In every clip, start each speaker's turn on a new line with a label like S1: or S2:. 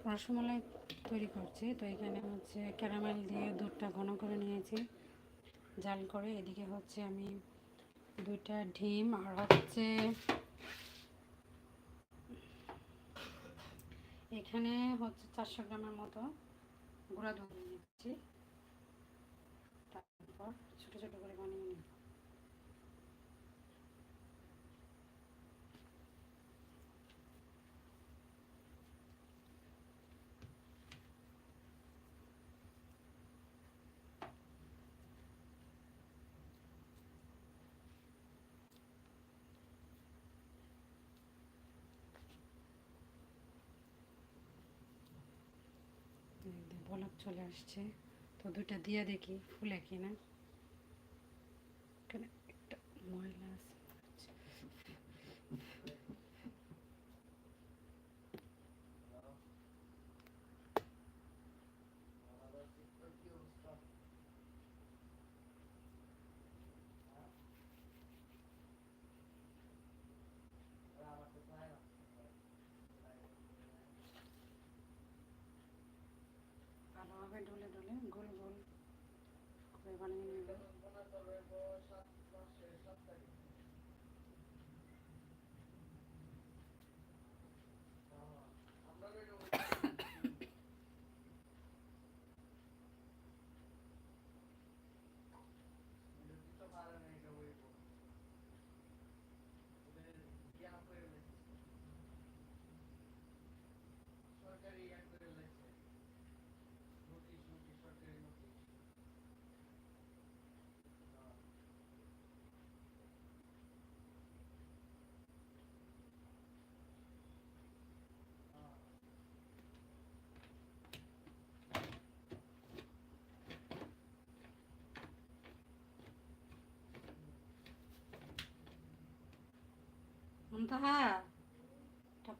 S1: রসমালাই তৈরি করছি। তো এখানে হচ্ছে ক্যারামেল দিয়ে দুধটা ঘন করে নিয়েছি জাল করে। এদিকে হচ্ছে আমি 2টা ডিম আর হচ্ছে এখানে হচ্ছে 400 গ্রামের মতো গুঁড়া দুধ নিয়েছি। তারপর ছোটো ছোটো করে বানিয়ে নিই। বলক চলে আসছে, তো 2টা দিয়ে দেখি ফুলে কিনা। এখানে একটা ময়লা আছে। ভালোভাবে ডলে ডলে গোল গোল করে বানিয়ে নেব।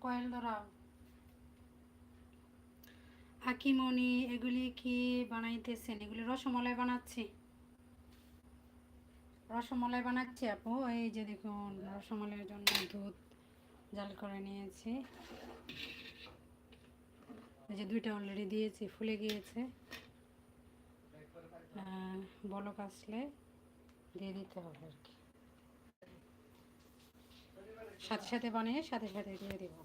S1: কয়েল ধরাও। আকিমনি, এগুলি কি বানাইতেছেন? এগুলি রসমালাই বানাচ্ছি। রসমালাই বানাচ্ছি আপু। এই যে দেখুন, রসমালাইয়ের জন্য দুধ জাল করে নিয়েছি। এই যে 2টা অলরেডি দিয়েছি, ফুলে গিয়েছে। বলক আসলে দিয়ে দিতে হবে আর কি। সাথে সাথে বানিয়ে সাথে সাথে দিয়ে দেবো।